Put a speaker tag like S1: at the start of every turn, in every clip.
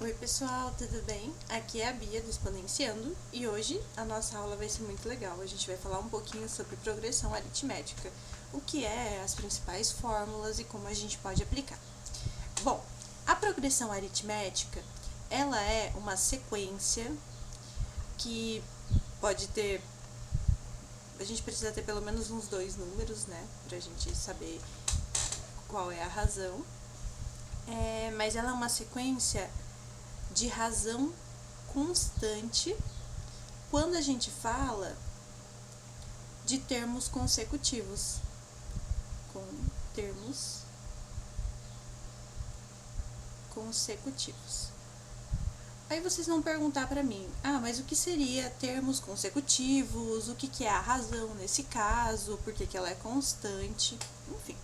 S1: Oi pessoal, tudo bem? Aqui é a Bia do Exponenciando e hoje a nossa aula vai ser muito legal. A gente vai falar um pouquinho sobre progressão aritmética, o que é, as principais fórmulas e como a gente pode aplicar. Bom, a progressão aritmética, ela é uma sequência que pode ter, a gente precisa ter pelo menos uns 2 números, né, pra gente saber qual é a razão. Mas ela é uma sequência de razão constante quando a gente fala de termos consecutivos. Com termos consecutivos. Aí vocês vão perguntar para mim, mas o que seria termos consecutivos? O que é a razão nesse caso? Por que ela é constante? Enfim.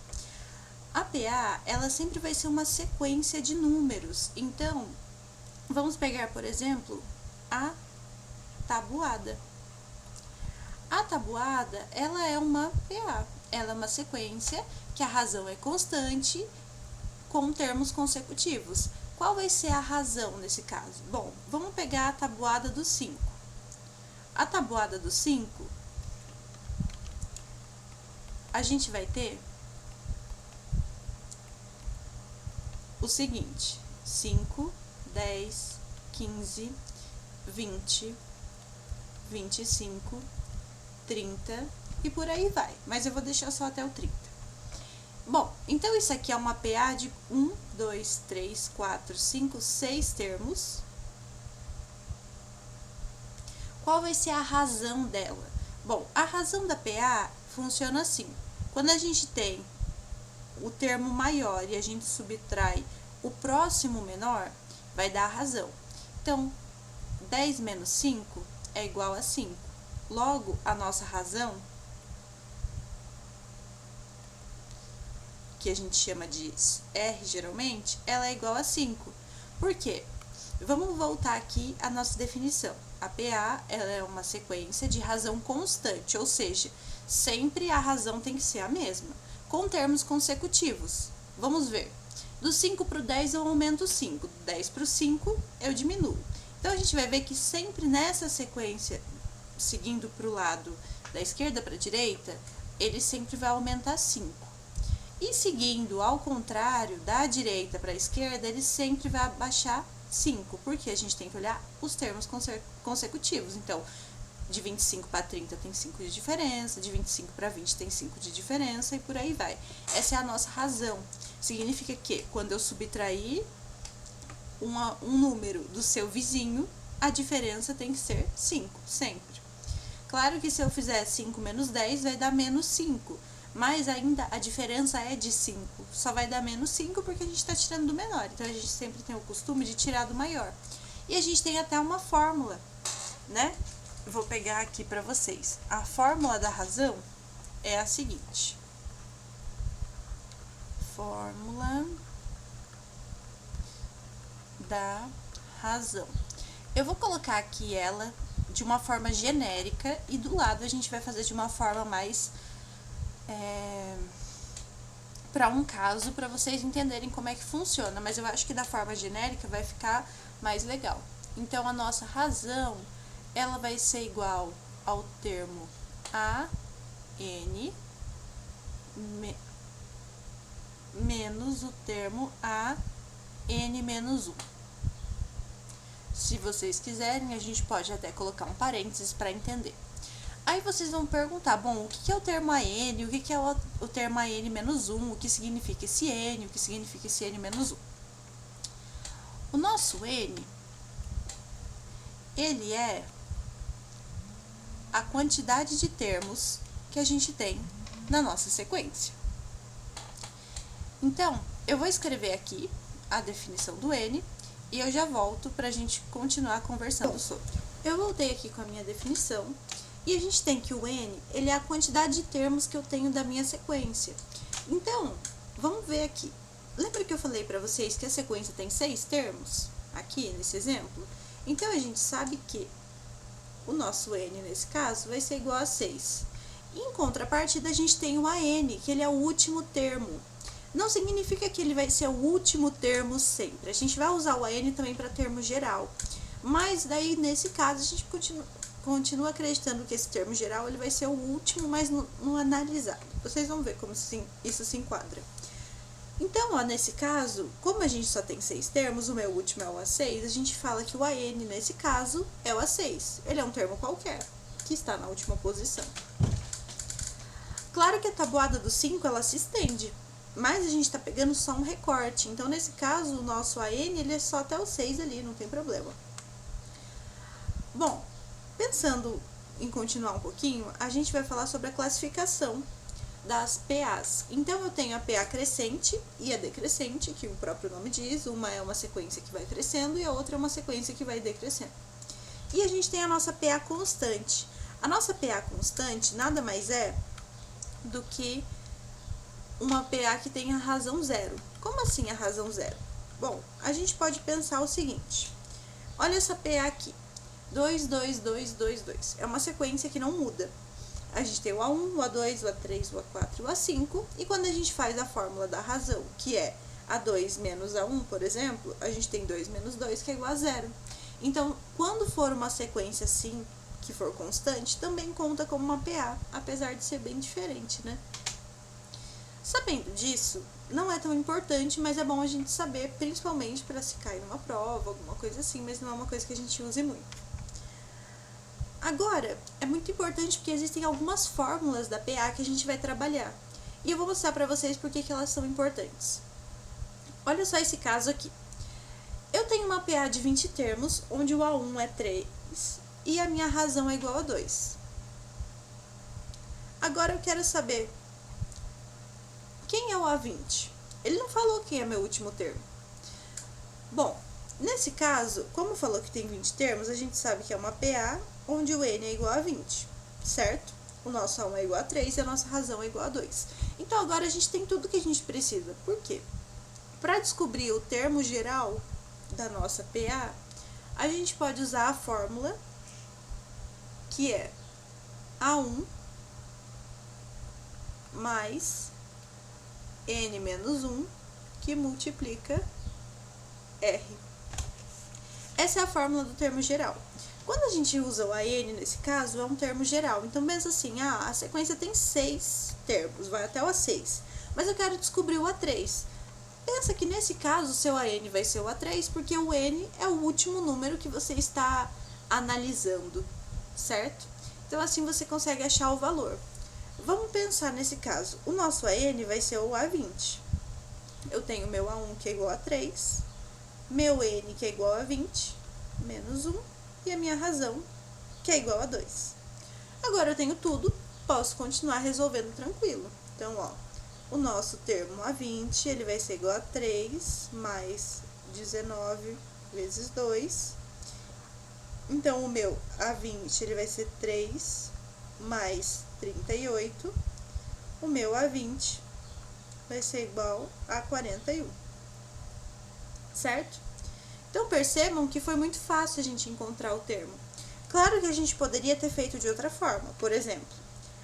S1: A PA, ela sempre vai ser uma sequência de números. Então, vamos pegar, por exemplo, a tabuada. A tabuada, ela é uma PA. Ela é uma sequência que a razão é constante com termos consecutivos. Qual vai ser a razão nesse caso? Bom, vamos pegar a tabuada do 5. A tabuada do 5, a gente vai ter o seguinte: 5, 10, 15, 20, 25, 30 e por aí vai. Mas eu vou deixar só até o 30. Bom, então isso aqui é uma PA de 1, 2, 3, 4, 5, 6 termos. Qual vai ser a razão dela? Bom, a razão da PA funciona assim. Quando a gente tem o termo maior e a gente subtrai o próximo menor, vai dar a razão. Então, 10 menos 5 é igual a 5. Logo, a nossa razão, que a gente chama de R geralmente, ela é igual a 5. Por quê? Vamos voltar aqui à nossa definição. A PA, ela é uma sequência de razão constante, ou seja, sempre a razão tem que ser a mesma, com termos consecutivos. Vamos ver. Do 5 para o 10 eu aumento 5, do 10 para o 5 eu diminuo. Então, a gente vai ver que sempre nessa sequência, seguindo para o lado da esquerda para a direita, ele sempre vai aumentar 5. E seguindo ao contrário, da direita para a esquerda, ele sempre vai abaixar 5, porque a gente tem que olhar os termos consecutivos. Então, de 25 para 30 tem 5 de diferença, de 25 para 20 tem 5 de diferença e por aí vai. Essa é a nossa razão. Significa que quando eu subtrair um número do seu vizinho, a diferença tem que ser 5, sempre. Claro que se eu fizer 5 menos 10, vai dar menos 5. Mas ainda a diferença é de 5. Só vai dar menos 5 porque a gente está tirando do menor. Então, a gente sempre tem o costume de tirar do maior. E a gente tem até uma fórmula, né? Vou pegar aqui para vocês. A fórmula da razão é a seguinte. Fórmula da razão. Eu vou colocar aqui ela de uma forma genérica e do lado a gente vai fazer de uma forma mais para um caso, para vocês entenderem como é que funciona, mas eu acho que da forma genérica vai ficar mais legal. Então, a nossa razão, ela vai ser igual ao termo a n menos o termo a n menos 1. Se vocês quiserem, a gente pode até colocar um parênteses para entender. Aí vocês vão perguntar, bom, o que é o termo AN, o que é o termo AN menos 1, o que significa esse N, o que significa esse N menos 1. O nosso N, ele é a quantidade de termos que a gente tem na nossa sequência. Então, eu vou escrever aqui a definição do N e eu já volto para a gente continuar conversando sobre. Eu voltei aqui com a minha definição. E a gente tem que o N, ele é a quantidade de termos que eu tenho da minha sequência. Então, vamos ver aqui. Lembra que eu falei para vocês que a sequência tem 6 termos? Aqui, nesse exemplo? Então, a gente sabe que o nosso N, nesse caso, vai ser igual a 6. Em contrapartida, a gente tem o AN, que ele é o último termo. Não significa que ele vai ser o último termo sempre. A gente vai usar o AN também para termo geral. Mas daí, nesse caso, a gente continua acreditando que esse termo geral ele vai ser o último, mas no analisado. Vocês vão ver como isso se enquadra. Então, ó, nesse caso, como a gente só tem 6 termos, o meu último é o A6, a gente fala que o AN, nesse caso, é o A6. Ele é um termo qualquer, que está na última posição. Claro que a tabuada do 5, ela se estende, mas a gente está pegando só um recorte. Então, nesse caso, o nosso AN, ele é só até o 6 ali, não tem problema. Bom, pensando em continuar um pouquinho, a gente vai falar sobre a classificação das PAs. Então, eu tenho a PA crescente e a decrescente, que o próprio nome diz. Uma é uma sequência que vai crescendo e a outra é uma sequência que vai decrescendo. E a gente tem a nossa PA constante. A nossa PA constante nada mais é do que uma PA que tem a razão zero. Como assim a razão zero? Bom, a gente pode pensar o seguinte. Olha essa PA aqui. 2, 2, 2, 2, 2. É uma sequência que não muda. A gente tem o A1, o A2, o A3, o A4 e o A5. E quando a gente faz a fórmula da razão, que é A2 menos A1, por exemplo, a gente tem 2 menos 2, que é igual a zero. Então, quando for uma sequência assim, que for constante, também conta como uma PA, apesar de ser bem diferente, né? Sabendo disso, não é tão importante, mas é bom a gente saber, principalmente para se cair numa prova, alguma coisa assim, mas não é uma coisa que a gente use muito. Agora, é muito importante porque existem algumas fórmulas da PA que a gente vai trabalhar. E eu vou mostrar para vocês por que elas são importantes. Olha só esse caso aqui. Eu tenho uma PA de 20 termos, onde o A1 é 3 e a minha razão é igual a 2. Agora eu quero saber quem é o A20. Ele não falou quem é meu último termo. Bom, nesse caso, como falou que tem 20 termos, a gente sabe que é uma PA onde o N é igual a 20, certo? O nosso A1 é igual a 3 e a nossa razão é igual a 2. Então, agora a gente tem tudo que a gente precisa. Por quê? Para descobrir o termo geral da nossa PA, a gente pode usar a fórmula que é A1 mais N menos 1 que multiplica R. Essa é a fórmula do termo geral. Quando a gente usa o AN, nesse caso, é um termo geral. Então, pensa assim, a sequência tem 6 termos, vai até o A6. Mas eu quero descobrir o A3. Pensa que, nesse caso, o seu AN vai ser o A3, porque o N é o último número que você está analisando, certo? Então, assim você consegue achar o valor. Vamos pensar nesse caso. O nosso AN vai ser o A20. Eu tenho meu A1, que é igual a 3, meu N, que é igual a 20, menos 1, e a minha razão, que é igual a 2. Agora eu tenho tudo, posso continuar resolvendo tranquilo. Então, ó, o nosso termo A20, ele vai ser igual a 3 mais 19 vezes 2. Então, o meu A20, ele vai ser 3 mais 38. O meu A20 vai ser igual a 41. Certo? Então, percebam que foi muito fácil a gente encontrar o termo. Claro que a gente poderia ter feito de outra forma. Por exemplo,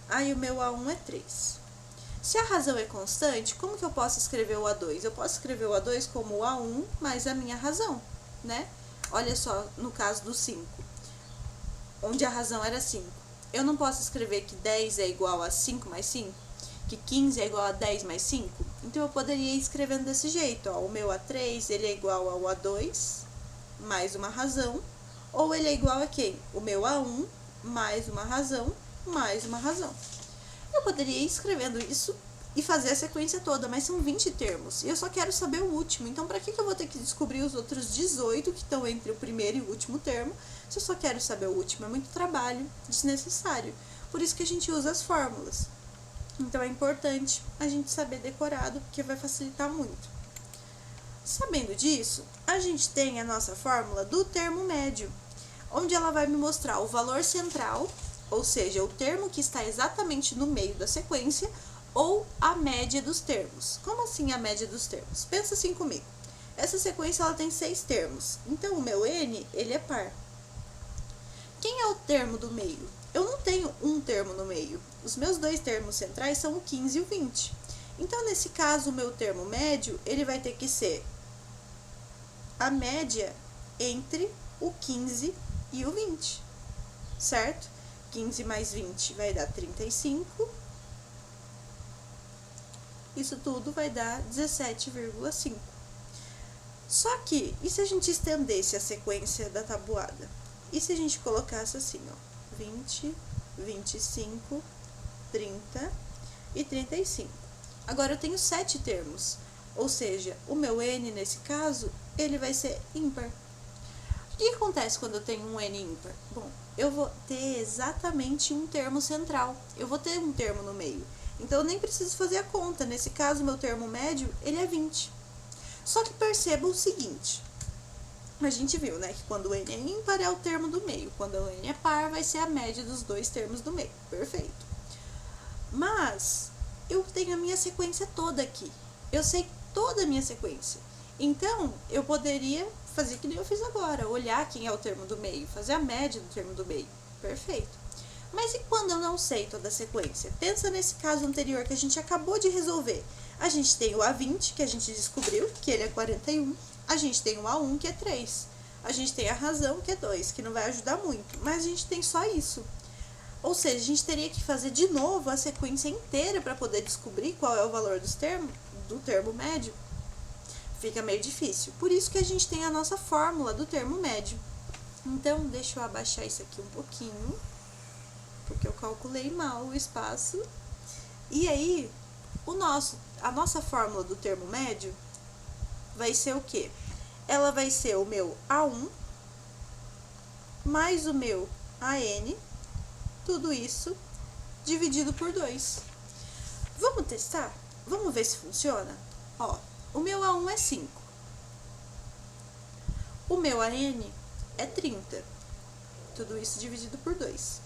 S1: o meu A1 é 3. Se a razão é constante, como que eu posso escrever o A2? Eu posso escrever o A2 como o A1 mais a minha razão, né? Olha só, no caso do 5, onde a razão era 5. Eu não posso escrever que 10 é igual a 5 mais 5? Que 15 é igual a 10 mais 5? Então, eu poderia ir escrevendo desse jeito, ó. O meu A3, ele é igual ao A2, mais uma razão, ou ele é igual a quem? O meu A1, mais uma razão, mais uma razão. Eu poderia ir escrevendo isso e fazer a sequência toda, mas são 20 termos, e eu só quero saber o último. Então, para que eu vou ter que descobrir os outros 18 que estão entre o primeiro e o último termo, se eu só quero saber o último? É muito trabalho desnecessário. Por isso que a gente usa as fórmulas. Então, é importante a gente saber decorado, porque vai facilitar muito. Sabendo disso, a gente tem a nossa fórmula do termo médio, onde ela vai me mostrar o valor central, ou seja, o termo que está exatamente no meio da sequência, ou a média dos termos. Como assim a média dos termos? Pensa assim comigo. Essa sequência ela tem 6 termos, então o meu N, ele é par. Quem é o termo do meio? Eu não tenho um termo no meio. Os meus dois termos centrais são o 15 e o 20. Então, nesse caso, o meu termo médio, ele vai ter que ser a média entre o 15 e o 20, certo? 15 mais 20 vai dar 35. Isso tudo vai dar 17,5. Só que, e se a gente estendesse a sequência da tabuada? E se a gente colocasse assim, ó, 20, 25, 30 e 35? Agora eu tenho 7 termos, ou seja, o meu n nesse caso, ele vai ser ímpar. O que acontece quando eu tenho um n ímpar? Bom, eu vou ter exatamente um termo central, eu vou ter um termo no meio. Então eu nem preciso fazer a conta, nesse caso meu termo médio, ele é 20. Só que perceba o seguinte, a gente viu, né, que quando o n é ímpar é o termo do meio, quando o n é par vai ser a média dos dois termos do meio, perfeito. Mas eu tenho a minha sequência toda aqui, eu sei toda a minha sequência, então eu poderia fazer que nem eu fiz agora, olhar quem é o termo do meio, fazer a média do termo do meio, perfeito. Mas e quando eu não sei toda a sequência? Pensa nesse caso anterior que a gente acabou de resolver. A gente tem o A20, que a gente descobriu, que ele é 41. A gente tem o A1, que é 3. A gente tem a razão, que é 2, que não vai ajudar muito. Mas a gente tem só isso. Ou seja, a gente teria que fazer de novo a sequência inteira para poder descobrir qual é o valor do termo médio. Fica meio difícil. Por isso que a gente tem a nossa fórmula do termo médio. Então, deixa eu abaixar isso aqui um pouquinho, porque eu calculei mal o espaço. E aí, a nossa fórmula do termo médio vai ser o quê? Ela vai ser o meu A1 mais o meu AN, tudo isso dividido por 2. Vamos testar? Vamos ver se funciona? Ó, o meu A1 é 5. O meu AN é 30. Tudo isso dividido por 2.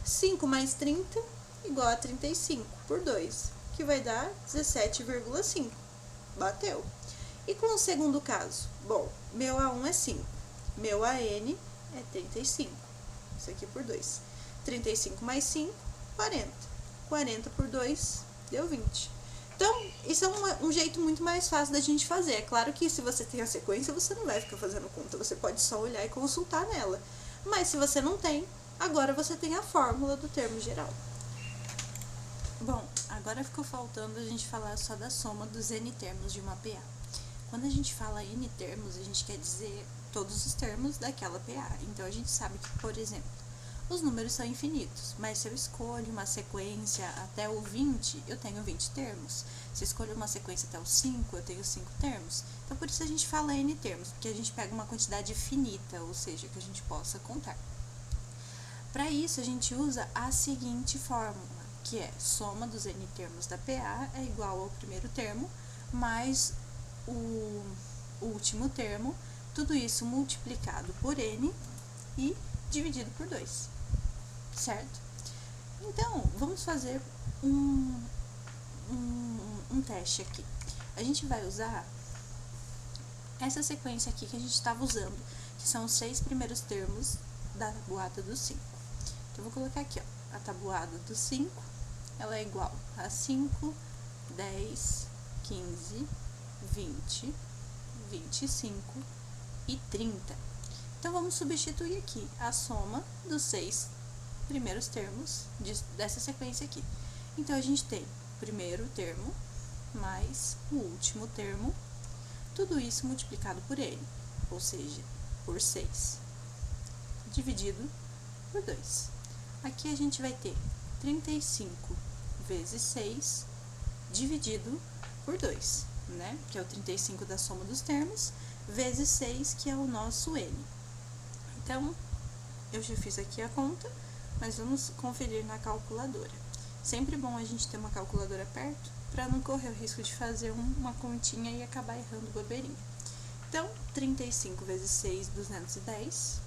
S1: 5 mais 30 igual a 35 por 2, que vai dar 17,5. Bateu. E com o segundo caso? Bom, meu A1 é 5, meu AN é 35. Isso aqui por 2. 35 mais 5, 40. 40 por 2 deu 20. Então, isso é um jeito muito mais fácil da gente fazer. É claro que se você tem a sequência, você não vai ficar fazendo conta, você pode só olhar e consultar nela. Mas se você não tem, agora você tem a fórmula do termo geral. Bom, agora ficou faltando a gente falar só da soma dos n termos de uma PA. Quando a gente fala n termos, a gente quer dizer todos os termos daquela PA. Então, a gente sabe que, por exemplo, os números são infinitos, mas se eu escolho uma sequência até o 20, eu tenho 20 termos. Se eu escolho uma sequência até o 5, eu tenho 5 termos. Então, por isso a gente fala n termos, porque a gente pega uma quantidade finita, ou seja, que a gente possa contar. Para isso, a gente usa a seguinte fórmula, que é soma dos n termos da PA é igual ao primeiro termo, mais o último termo, tudo isso multiplicado por n e dividido por 2, certo? Então, vamos fazer um teste aqui. A gente vai usar essa sequência aqui que a gente estava usando, que são os 6 primeiros termos da tabuada do 5. Então, eu vou colocar aqui, ó, a tabuada do 5, ela é igual a 5, 10, 15, 20, 25 e 30. Então, vamos substituir aqui a soma dos 6 primeiros termos dessa sequência aqui. Então, a gente tem o primeiro termo mais o último termo, tudo isso multiplicado por n, ou seja, por 6, dividido por 2. Aqui a gente vai ter 35 vezes 6 dividido por 2, né? Que é o 35 da soma dos termos, vezes 6, que é o nosso n. Então, eu já fiz aqui a conta, mas vamos conferir na calculadora. Sempre bom a gente ter uma calculadora perto, para não correr o risco de fazer uma continha e acabar errando bobeirinha. Então, 35 vezes 6, 210,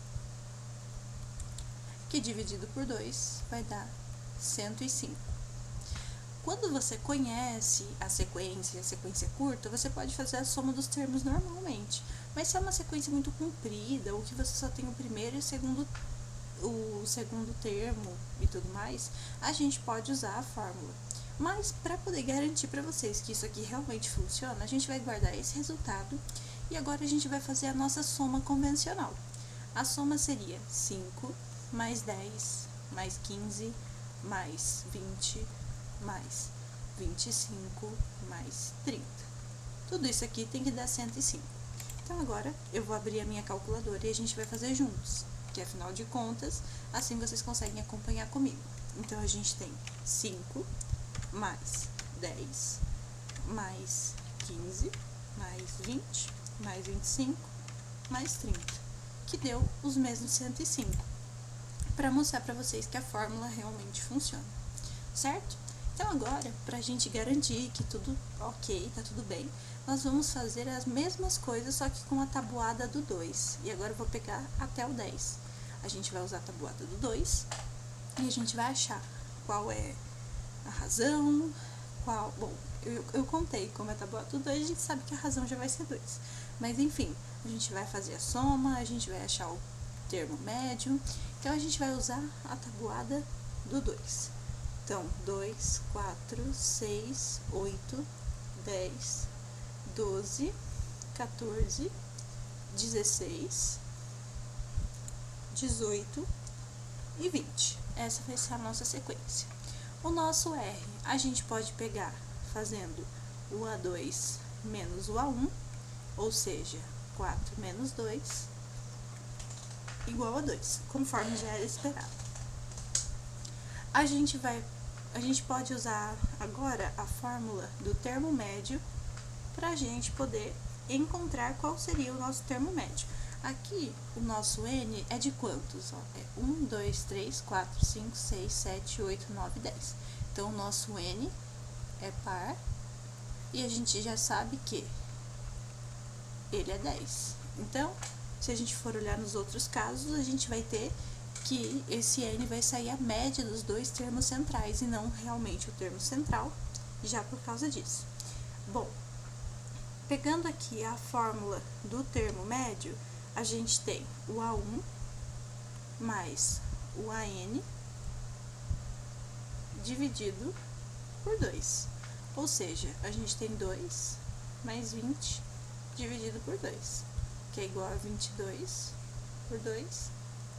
S1: que dividido por 2 vai dar 105. Quando você conhece a sequência curta, você pode fazer a soma dos termos normalmente. Mas se é uma sequência muito comprida, ou que você só tem o primeiro e o segundo termo e tudo mais, a gente pode usar a fórmula. Mas para poder garantir para vocês que isso aqui realmente funciona, a gente vai guardar esse resultado e agora a gente vai fazer a nossa soma convencional. A soma seria 5 mais 10 mais 15 mais 20 mais 25 mais 30. Tudo isso aqui tem que dar 105. Então agora eu vou abrir a minha calculadora e a gente vai fazer juntos, que afinal de contas, assim vocês conseguem acompanhar comigo. Então a gente tem 5 mais 10 mais 15 mais 20 mais 25 mais 30, que deu os mesmos 105, para mostrar para vocês que a fórmula realmente funciona, certo? Então agora, para a gente garantir que tudo ok, tá tudo bem, nós vamos fazer as mesmas coisas, só que com a tabuada do 2. E agora eu vou pegar até o 10. A gente vai usar a tabuada do 2 e a gente vai achar qual é a razão, bom, eu contei como é a tabuada do 2, a gente sabe que a razão já vai ser 2. Mas enfim, a gente vai fazer a soma, a gente vai achar o termo médio, então a gente vai usar a tabuada do 2. Então, 2, 4, 6, 8, 10, 12, 14, 16, 18 e 20. Essa vai ser a nossa sequência. O nosso R, a gente pode pegar fazendo o A2 menos o A1, ou seja, 4 menos 2, igual a 2, conforme já era esperado. A gente pode usar agora a fórmula do termo médio para a gente poder encontrar qual seria o nosso termo médio. Aqui, o nosso N é de quantos? É 1, 2, 3, 4, 5, 6, 7, 8, 9, 10. Então, o nosso N é par e a gente já sabe que ele é 10. Então, se a gente for olhar nos outros casos, a gente vai ter que esse N vai sair a média dos dois termos centrais e não realmente o termo central, já por causa disso. Bom, pegando aqui a fórmula do termo médio, a gente tem o A1 mais o AN dividido por 2. Ou seja, a gente tem 2 mais 20 dividido por 2, que é igual a 22 por 2,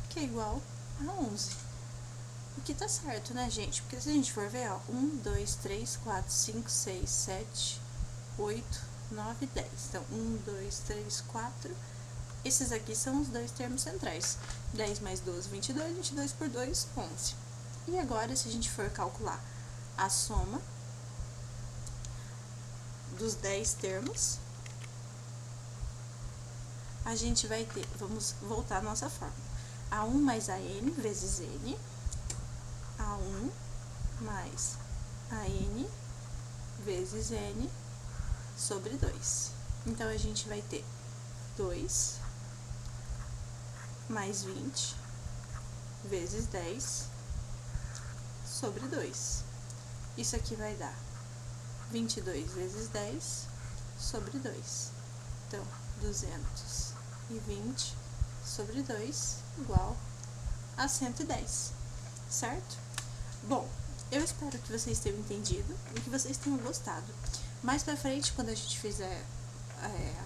S1: que é igual a 11. O que tá certo, né, gente? Porque se a gente for ver, ó, 1, 2, 3, 4, 5, 6, 7, 8, 9, 10. Então, 1, 2, 3, 4. Esses aqui são os dois termos centrais. 10 mais 12, 22. 22 por 2, 11. E agora, se a gente for calcular a soma dos 10 termos, a gente vai ter, vamos voltar à nossa fórmula. A1 mais AN vezes N, A1 mais AN vezes N sobre 2. Então, a gente vai ter 2 mais 20 vezes 10 sobre 2. Isso aqui vai dar 22 vezes 10 sobre 2. Então, 220 sobre 2 igual a 110, certo? Bom, eu espero que vocês tenham entendido e que vocês tenham gostado. Mais pra frente, quando a gente fizer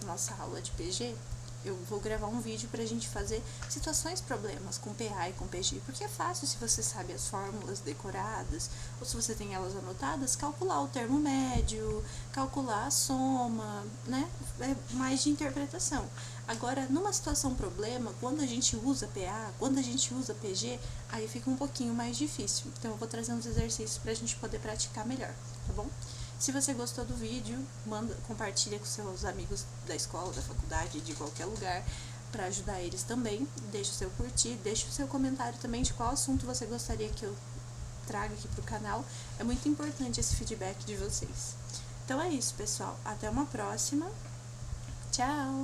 S1: a nossa aula de PG, eu vou gravar um vídeo pra gente fazer situações problemas com PA e com PG, porque é fácil se você sabe as fórmulas decoradas, ou se você tem elas anotadas, calcular o termo médio, calcular a soma, né? É mais de interpretação. Agora, numa situação problema, quando a gente usa PA, quando a gente usa PG, aí fica um pouquinho mais difícil. Então, eu vou trazer uns exercícios pra gente poder praticar melhor, tá bom? Se você gostou do vídeo, compartilha com seus amigos da escola, da faculdade, de qualquer lugar, para ajudar eles também. Deixa o seu curtir, deixa o seu comentário também de qual assunto você gostaria que eu traga aqui pro canal. É muito importante esse feedback de vocês. Então é isso, pessoal. Até uma próxima. Tchau!